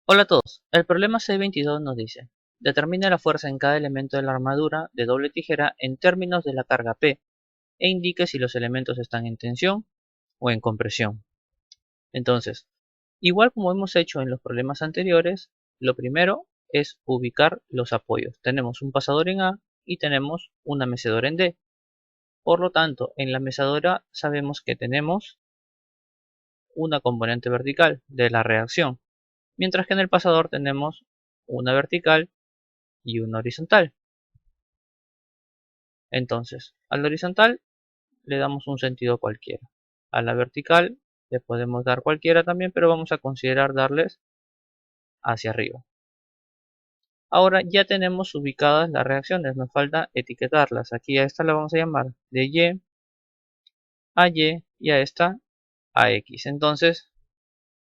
Hola a todos, el problema C22 nos dice: determina la fuerza en cada elemento de la armadura de doble tijera en términos de la carga P e indique si los elementos están en tensión o en compresión. Entonces, igual como hemos hecho en los problemas anteriores, lo primero es ubicar los apoyos. Tenemos un pasador en A y tenemos una mecedora en D. Por lo tanto, en la mecedora sabemos que tenemos una componente vertical de la reacción, mientras que en el pasador tenemos una vertical y una horizontal. Entonces, a la horizontal le damos un sentido cualquiera. A la vertical le podemos dar cualquiera también, pero vamos a considerar darles hacia arriba. Ahora ya tenemos ubicadas las reacciones, nos falta etiquetarlas. Aquí a esta la vamos a llamar de Y a Y y a esta a X. Entonces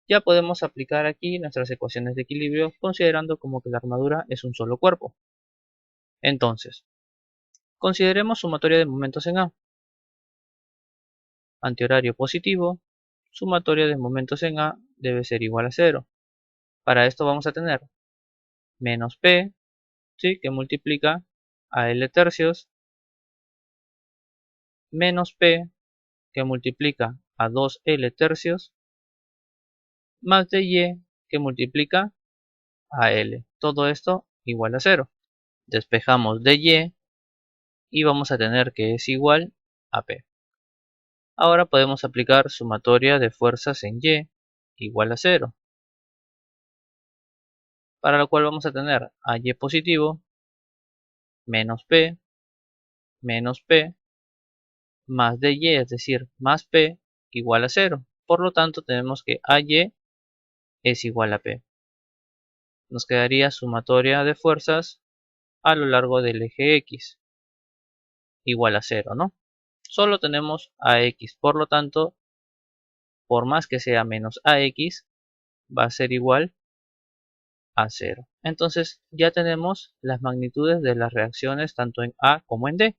ya podemos aplicar aquí nuestras ecuaciones de equilibrio considerando como que la armadura es un solo cuerpo. Entonces, consideremos sumatoria de momentos en A. Antihorario positivo, sumatoria de momentos en A debe ser igual a 0. Para esto vamos a tener menos P, ¿sí?, que multiplica a L tercios, menos P, que multiplica a 2L tercios, más dy, que multiplica a L. Todo esto igual a 0. Despejamos dy y vamos a tener que es igual a P. Ahora podemos aplicar sumatoria de fuerzas en Y igual a 0. Para lo cual vamos a tener a Y positivo menos P más dy, es decir, más P igual a 0. Por lo tanto, tenemos que AY es igual a P. Nos quedaría sumatoria de fuerzas a lo largo del eje X igual a 0, ¿no? Solo tenemos AX, por lo tanto, por más que sea menos AX, va a ser igual a 0. Entonces ya tenemos las magnitudes de las reacciones tanto en A como en D.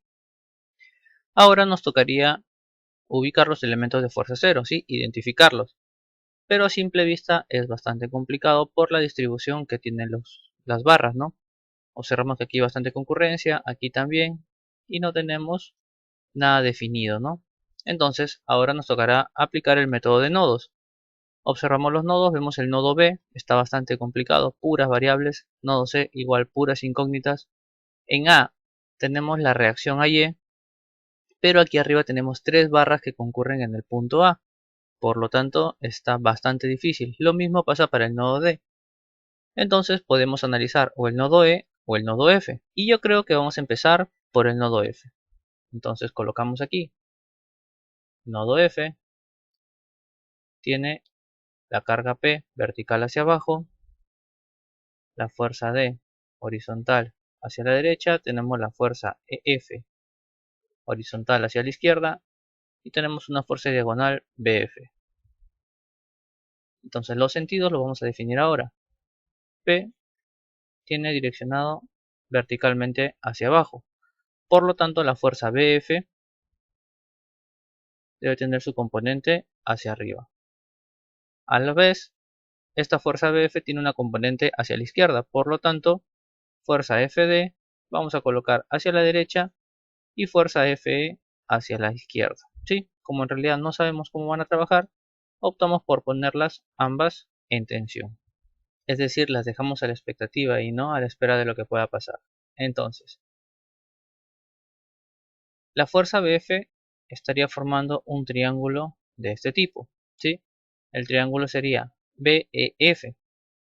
Ahora nos tocaría ubicar los elementos de fuerza 0, ¿sí? Identificarlos. Pero a simple vista es bastante complicado por la distribución que tienen las barras, ¿no? Observamos que aquí hay bastante concurrencia, aquí también, y no tenemos nada definido, ¿no? Entonces, ahora nos tocará aplicar el método de nodos. Observamos los nodos, vemos el nodo B, está bastante complicado, puras variables, nodo C igual puras incógnitas. En A tenemos la reacción a Y, pero aquí arriba tenemos tres barras que concurren en el punto A. Por lo tanto, está bastante difícil. Lo mismo pasa para el nodo D. Entonces podemos analizar o el nodo E o el nodo F. Y yo creo que vamos a empezar por el nodo F. Entonces colocamos aquí. Nodo F tiene la carga P vertical hacia abajo, la fuerza D horizontal hacia la derecha, tenemos la fuerza EF horizontal hacia la izquierda y tenemos una fuerza diagonal BF. Entonces los sentidos los vamos a definir ahora. P tiene direccionado verticalmente hacia abajo. Por lo tanto, la fuerza BF debe tener su componente hacia arriba. A la vez, esta fuerza BF tiene una componente hacia la izquierda. Por lo tanto, fuerza FD vamos a colocar hacia la derecha y fuerza FE hacia la izquierda. ¿Sí? Como en realidad no sabemos cómo van a trabajar, optamos por ponerlas ambas en tensión. Es decir, las dejamos a la expectativa y no a la espera de lo que pueda pasar. Entonces, la fuerza BF estaría formando un triángulo de este tipo, ¿sí? El triángulo sería BEF.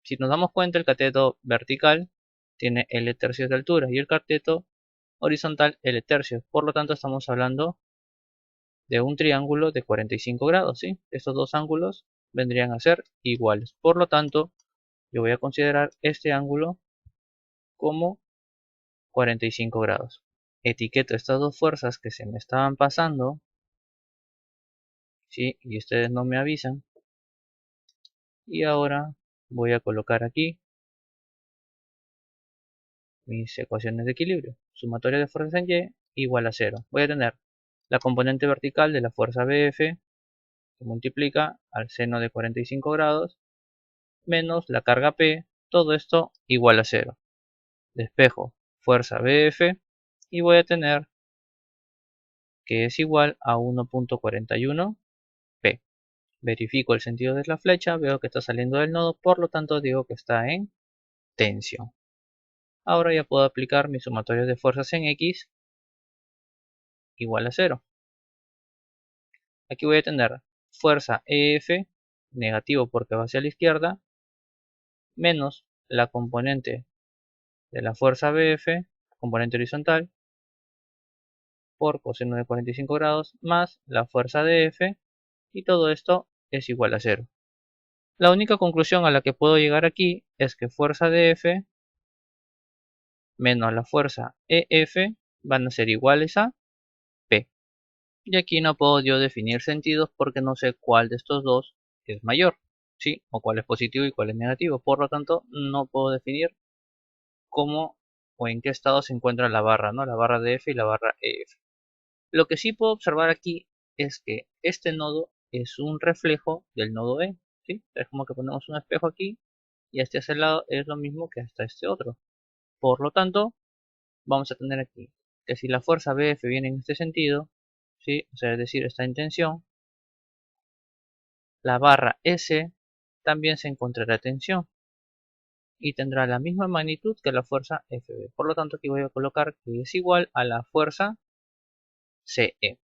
Si nos damos cuenta, el cateto vertical tiene L tercios de altura y el cateto horizontal L tercios. Por lo tanto, estamos hablando de un triángulo de 45 grados, ¿sí? Estos dos ángulos vendrían a ser iguales. Por lo tanto, yo voy a considerar este ángulo como 45 grados. Etiqueto estas dos fuerzas que se me estaban pasando, ¿sí? Y ustedes no me avisan. Y ahora voy a colocar aquí mis ecuaciones de equilibrio. Sumatoria de fuerzas en Y igual a 0. Voy a tener la componente vertical de la fuerza BF que multiplica al seno de 45 grados menos la carga P, todo esto igual a 0. Despejo fuerza BF y voy a tener que es igual a 1.41 P. Verifico el sentido de la flecha, veo que está saliendo del nodo, por lo tanto digo que está en tensión. Ahora ya puedo aplicar mi sumatorio de fuerzas en X igual a 0. Aquí voy a tener fuerza EF, negativo porque va hacia la izquierda, menos la componente de la fuerza BF, componente horizontal, por coseno de 45 grados, más la fuerza DF, y todo esto es igual a 0. La única conclusión a la que puedo llegar aquí es que fuerza DF menos la fuerza EF van a ser iguales a P. Y aquí no puedo yo definir sentidos porque no sé cuál de estos dos es mayor, ¿sí? O cuál es positivo y cuál es negativo. Por lo tanto, no puedo definir cómo o en qué estado se encuentra la barra, ¿no? La barra de F y la barra EF. Lo que sí puedo observar aquí es que este nodo es un reflejo del nodo E, ¿sí? Es como que ponemos un espejo aquí y este hacia el lado es lo mismo que hasta este otro. Por lo tanto, vamos a tener aquí que si la fuerza BF viene en este sentido, ¿sí? O sea, es decir, está en tensión, la barra S también se encontrará en tensión y tendrá la misma magnitud que la fuerza FB. Por lo tanto, aquí voy a colocar que es igual a la fuerza CE.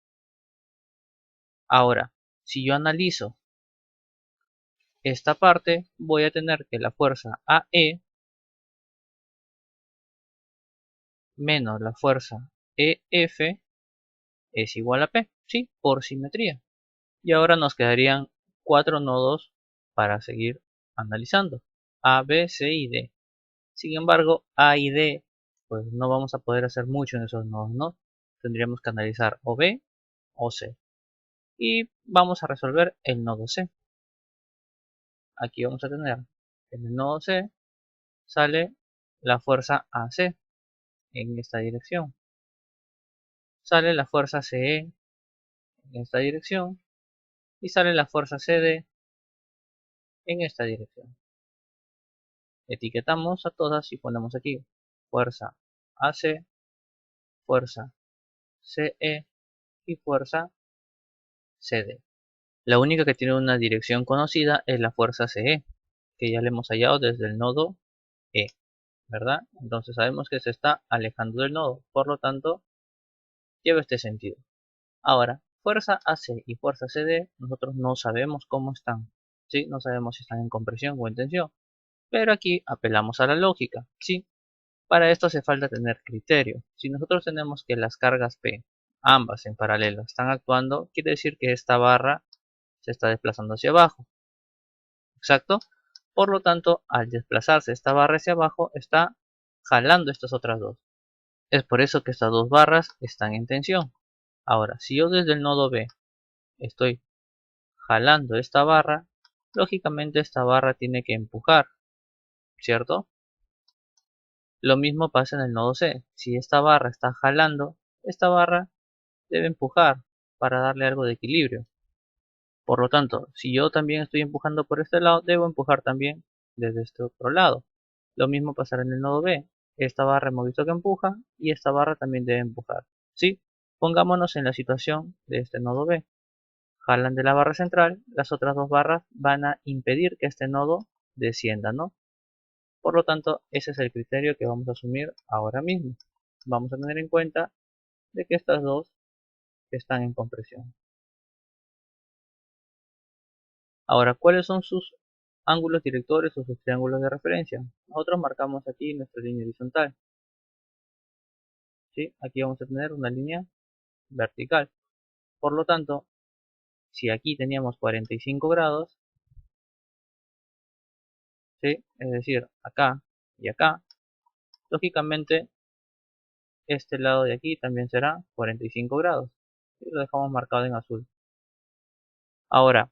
Ahora, si yo analizo esta parte, voy a tener que la fuerza AE menos la fuerza EF es igual a P, ¿sí? Por simetría. Y ahora nos quedarían 4 nodos para seguir analizando. A, B, C y D. Sin embargo, A y D, pues no vamos a poder hacer mucho en esos nodos, ¿no? Tendríamos que analizar o B o C. Y vamos a resolver el nodo C. Aquí vamos a tener, en el nodo C, sale la fuerza AC en esta dirección. Sale la fuerza CE en esta dirección. Y sale la fuerza CD en esta dirección. Etiquetamos a todas y ponemos aquí fuerza AC, fuerza CE y fuerza CD. La única que tiene una dirección conocida es la fuerza CE, que ya le hemos hallado desde el nodo E, ¿verdad? Entonces sabemos que se está alejando del nodo, por lo tanto lleva este sentido. Ahora, fuerza AC y fuerza CD, nosotros no sabemos cómo están, ¿sí? No sabemos si están en compresión o en tensión, pero aquí apelamos a la lógica, ¿sí? Para esto hace falta tener criterio. Si nosotros tenemos que las cargas P, ambas en paralelo, están actuando, quiere decir que esta barra se está desplazando hacia abajo. Exacto. Por lo tanto, al desplazarse esta barra hacia abajo, está jalando estas otras dos. Es por eso que estas dos barras están en tensión. Ahora, si yo desde el nodo B estoy jalando esta barra, lógicamente esta barra tiene que empujar, ¿cierto? Lo mismo pasa en el nodo C. Si esta barra está jalando, esta barra debe empujar para darle algo de equilibrio. Por lo tanto, si yo también estoy empujando por este lado, debo empujar también desde este otro lado. Lo mismo pasará en el nodo B. Esta barra hemos visto que empuja y esta barra también debe empujar. ¿Sí? Pongámonos en la situación de este nodo B. Jalan de la barra central, las otras dos barras van a impedir que este nodo descienda, ¿no? Por lo tanto, ese es el criterio que vamos a asumir ahora mismo. Vamos a tener en cuenta de que estas dos están en compresión. Ahora, ¿cuáles son sus ángulos directores o sus triángulos de referencia? Nosotros marcamos aquí nuestra línea horizontal, ¿sí? Aquí vamos a tener una línea vertical. Por lo tanto, si aquí teníamos 45 grados, ¿sí? Es decir, acá y acá, lógicamente este lado de aquí también será 45 grados. Y lo dejamos marcado en azul. Ahora,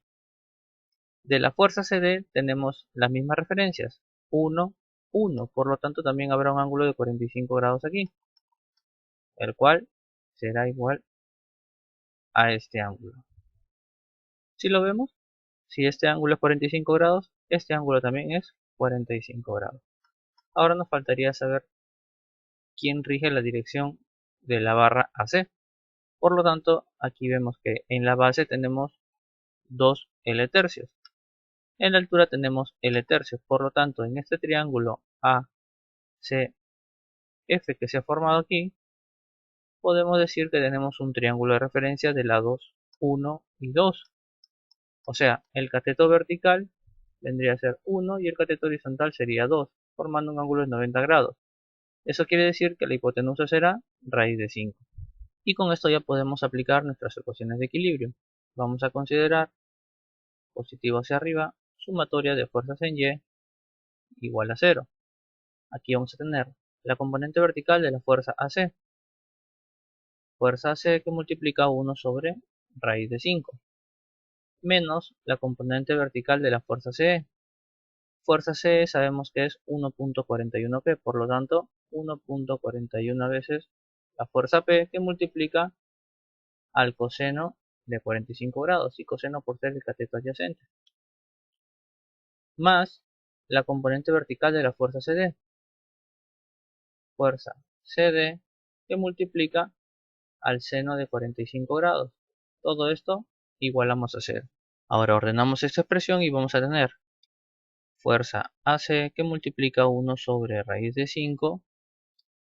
de la fuerza CD tenemos las mismas referencias. 1, 1. Por lo tanto, también habrá un ángulo de 45 grados aquí, el cual será igual a este ángulo. Si lo vemos, si este ángulo es 45 grados, Este ángulo también es 45 grados. Ahora nos faltaría saber quién rige la dirección de la barra AC. Por lo tanto, aquí vemos que en la base tenemos 2 L tercios. En la altura tenemos L tercios. Por lo tanto, en este triángulo ACF que se ha formado aquí, podemos decir que tenemos un triángulo de referencia de lados 1 y 2. O sea, el cateto vertical vendría a ser 1 y el cateto horizontal sería 2, formando un ángulo de 90 grados. Eso quiere decir que la hipotenusa será raíz de 5. Y con esto ya podemos aplicar nuestras ecuaciones de equilibrio. Vamos a considerar positivo hacia arriba, sumatoria de fuerzas en Y igual a 0. Aquí vamos a tener la componente vertical de la fuerza AC. Fuerza AC que multiplica 1 sobre raíz de 5. Menos la componente vertical de la fuerza CE. Fuerza CE sabemos que es 1.41 P, por lo tanto 1.41 veces la fuerza P que multiplica al coseno de 45 grados, y coseno por ser el cateto adyacente, más la componente vertical de la fuerza CD, fuerza CD que multiplica al seno de 45 grados. Todo esto igualamos a 0. Ahora ordenamos esta expresión y vamos a tener fuerza AC que multiplica 1 sobre raíz de 5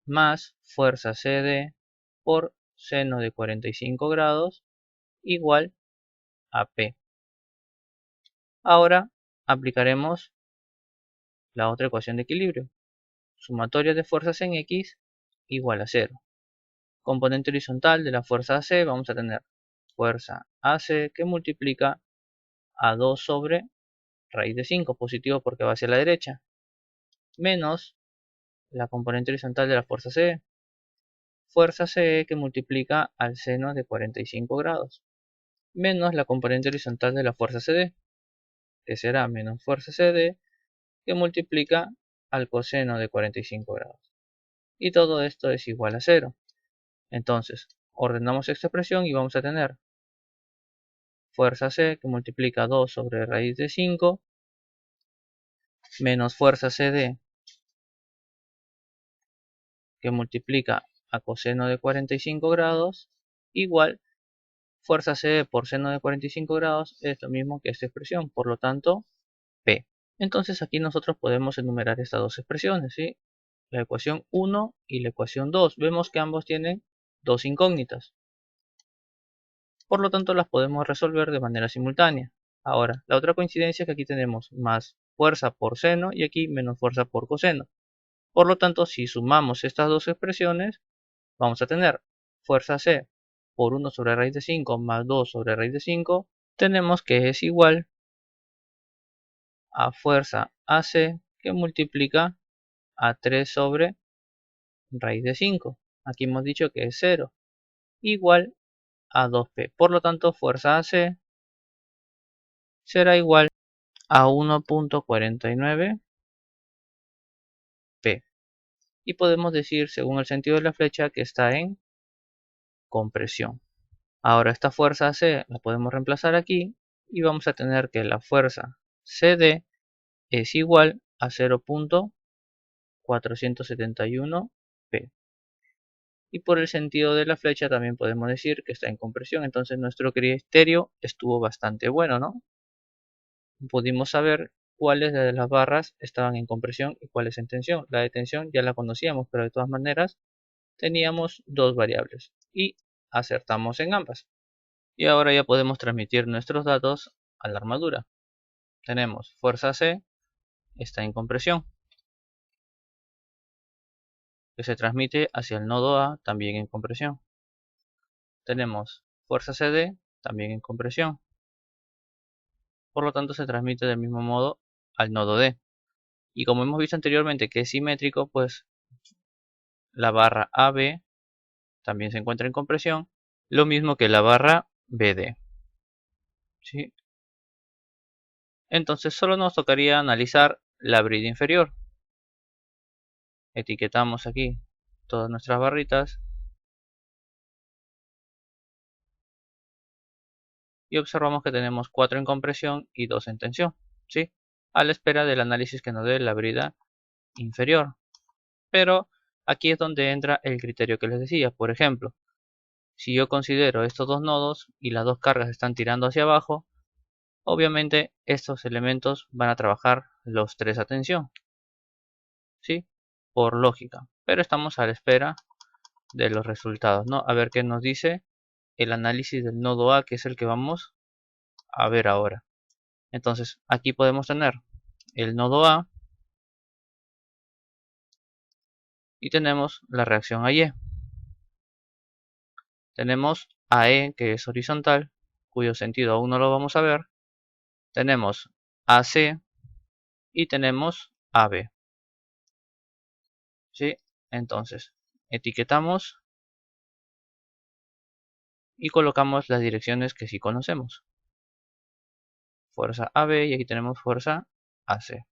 más fuerza CD por seno de 45 grados igual a P. Ahora aplicaremos la otra ecuación de equilibrio. Sumatoria de fuerzas en X igual a 0. Componente horizontal de la fuerza AC vamos a tener fuerza AC que multiplica a 2 sobre raíz de 5, positivo porque va hacia la derecha, menos la componente horizontal de la fuerza CE, fuerza CE que multiplica al seno de 45 grados, menos la componente horizontal de la fuerza CD, que será menos fuerza CD que multiplica al coseno de 45 grados. Y todo esto es igual a 0. Entonces, ordenamos esta expresión y vamos a tener fuerza C que multiplica 2 sobre raíz de 5 menos fuerza CD que multiplica a coseno de 45 grados igual fuerza CD por seno de 45 grados es lo mismo que esta expresión, por lo tanto P. Entonces aquí nosotros podemos enumerar estas dos expresiones, ¿sí? La ecuación 1 y la ecuación 2. Vemos que ambos tienen dos incógnitas. Por lo tanto las podemos resolver de manera simultánea. Ahora, la otra coincidencia es que aquí tenemos más fuerza por seno y aquí menos fuerza por coseno. Por lo tanto, si sumamos estas dos expresiones, vamos a tener fuerza C por 1 sobre raíz de 5 más 2 sobre raíz de 5. Tenemos que es igual a fuerza AC que multiplica a 3 sobre raíz de 5. Aquí hemos dicho que es 0. Igual a 2P. Por lo tanto, fuerza AC será igual a 1.49 P. Y podemos decir, según el sentido de la flecha, que está en compresión. Ahora esta fuerza C la podemos reemplazar aquí y vamos a tener que la fuerza CD es igual a 0.471 P. Y por el sentido de la flecha también podemos decir que está en compresión. Entonces nuestro criterio estuvo bastante bueno, ¿no? Pudimos saber cuáles de las barras estaban en compresión y cuáles en tensión. La de tensión ya la conocíamos, pero de todas maneras teníamos dos variables y acertamos en ambas. Y ahora ya podemos transmitir nuestros datos a la armadura. Tenemos fuerza C, está en compresión, que se transmite hacia el nodo A, también en compresión. Tenemos fuerza CD, también en compresión. Por lo tanto se transmite del mismo modo al nodo D. Y como hemos visto anteriormente que es simétrico, pues la barra AB también se encuentra en compresión, lo mismo que la barra BD. ¿Sí? Entonces solo nos tocaría analizar la brida inferior. Etiquetamos aquí todas nuestras barritas y observamos que tenemos 4 en compresión y 2 en tensión, ¿sí? a la espera del análisis que nos dé la brida inferior. Pero aquí es donde entra el criterio que les decía. Por ejemplo, si yo considero estos dos nodos y las dos cargas están tirando hacia abajo, obviamente estos elementos van a trabajar los tres a tensión, ¿sí? Por lógica. Pero estamos a la espera de los resultados, ¿no? A ver qué nos dice el análisis del nodo A, que es el que vamos a ver ahora. Entonces, aquí podemos tener el nodo A y tenemos la reacción a Y. Tenemos AE, que es horizontal, cuyo sentido aún no lo vamos a ver. Tenemos AC y tenemos AB. ¿Sí? Entonces, etiquetamos y colocamos las direcciones que sí conocemos. Fuerza AB y aquí tenemos fuerza AC.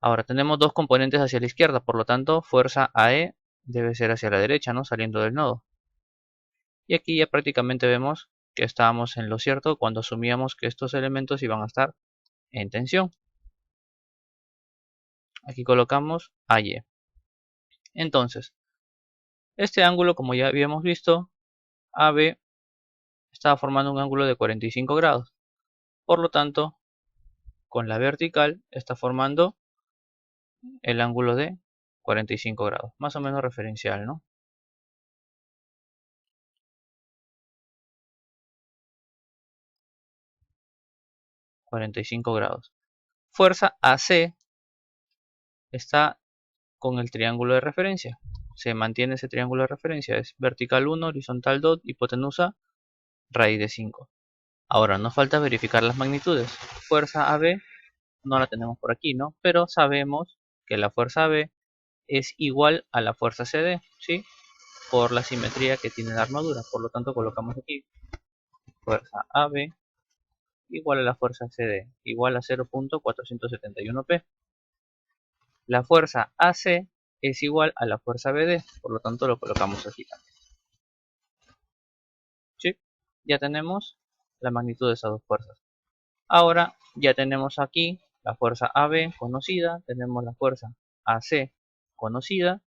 Ahora tenemos dos componentes hacia la izquierda, por lo tanto fuerza AE debe ser hacia la derecha, ¿no? Saliendo del nodo. Y aquí ya prácticamente vemos que estábamos en lo cierto cuando asumíamos que estos elementos iban a estar en tensión. Aquí colocamos AY. Entonces, este ángulo, como ya habíamos visto, AB estaba formando un ángulo de 45 grados. Por lo tanto, con la vertical está formando el ángulo de 45 grados, más o menos referencial, ¿no? 45 grados. Fuerza AC está con el triángulo de referencia. Se mantiene ese triángulo de referencia, es vertical 1, horizontal 2, hipotenusa, raíz de 5. Ahora nos falta verificar las magnitudes. Fuerza AB no la tenemos por aquí, ¿no? Pero sabemos que la fuerza AB es igual a la fuerza CD, ¿sí? Por la simetría que tiene la armadura. Por lo tanto colocamos aquí fuerza AB igual a la fuerza CD, igual a 0.471p. La fuerza AC es igual a la fuerza BD, por lo tanto lo colocamos aquí también. ¿Sí? Ya tenemos la magnitud de esas dos fuerzas. Ahora ya tenemos aquí la fuerza AB conocida, tenemos la fuerza AC conocida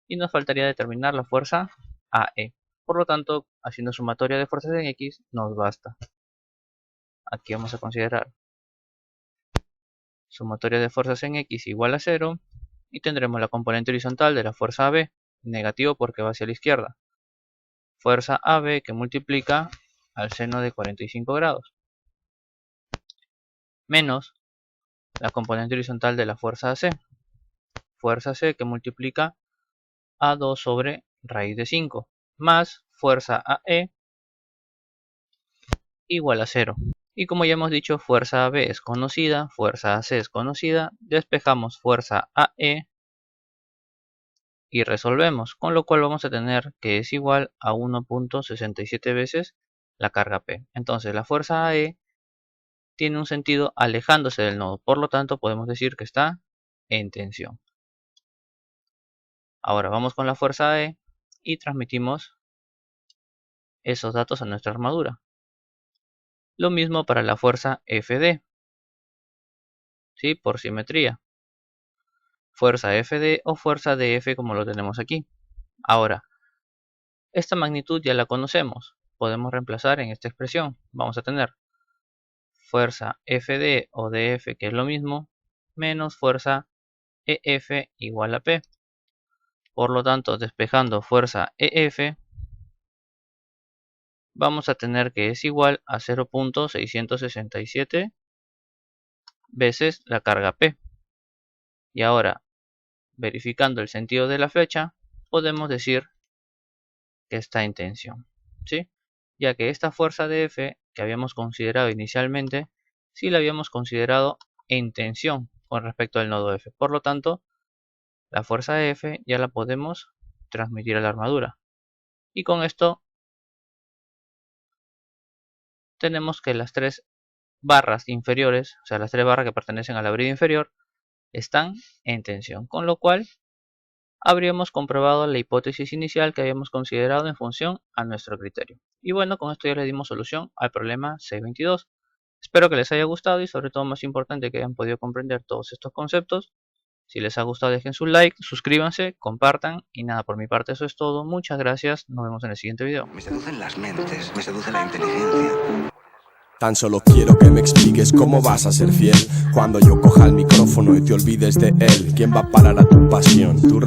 y nos faltaría determinar la fuerza AE. Por lo tanto, haciendo sumatoria de fuerzas en X nos basta. Aquí vamos a considerar sumatoria de fuerzas en X igual a 0 y tendremos la componente horizontal de la fuerza AB, negativo porque va hacia la izquierda. Fuerza AB que multiplica al seno de 45 grados, menos la componente horizontal de la fuerza AC. Fuerza C que multiplica a 2 sobre raíz de 5, más fuerza AE igual a 0. Y como ya hemos dicho, fuerza AB es conocida, fuerza AC es conocida, despejamos fuerza AE y resolvemos, con lo cual vamos a tener que es igual a 1.67 veces la carga P. Entonces la fuerza AE tiene un sentido alejándose del nodo, por lo tanto podemos decir que está en tensión. Ahora vamos con la fuerza AE y transmitimos esos datos a nuestra armadura. Lo mismo para la fuerza FD, ¿sí? Por simetría. Fuerza FD o fuerza DF como lo tenemos aquí. Ahora, esta magnitud ya la conocemos. Podemos reemplazar en esta expresión. Vamos a tener fuerza FD o DF, que es lo mismo, menos fuerza EF igual a P. Por lo tanto, despejando fuerza EF, vamos a tener que es igual a 0.667 veces la carga P. Y ahora, verificando el sentido de la flecha, podemos decir que está en tensión, ¿sí? Ya que esta fuerza de F que habíamos considerado inicialmente, sí la habíamos considerado en tensión con respecto al nodo F. Por lo tanto, la fuerza F ya la podemos transmitir a la armadura. Y con esto tenemos que las tres barras inferiores, o sea, las tres barras que pertenecen a la brida inferior, están en tensión. Con lo cual, habríamos comprobado la hipótesis inicial que habíamos considerado en función a nuestro criterio. Y bueno, con esto ya le dimos solución al problema C22. Espero que les haya gustado y sobre todo más importante que hayan podido comprender todos estos conceptos. Si les ha gustado dejen su like, suscríbanse, compartan y nada, por mi parte eso es todo. Muchas gracias, nos vemos en el siguiente video. Me seducen las mentes, me seduce la inteligencia. Tan solo quiero que me expliques cómo vas a ser fiel cuando yo coja el micrófono y te olvides de él. ¿Quién va a parar a tu pasión? Tu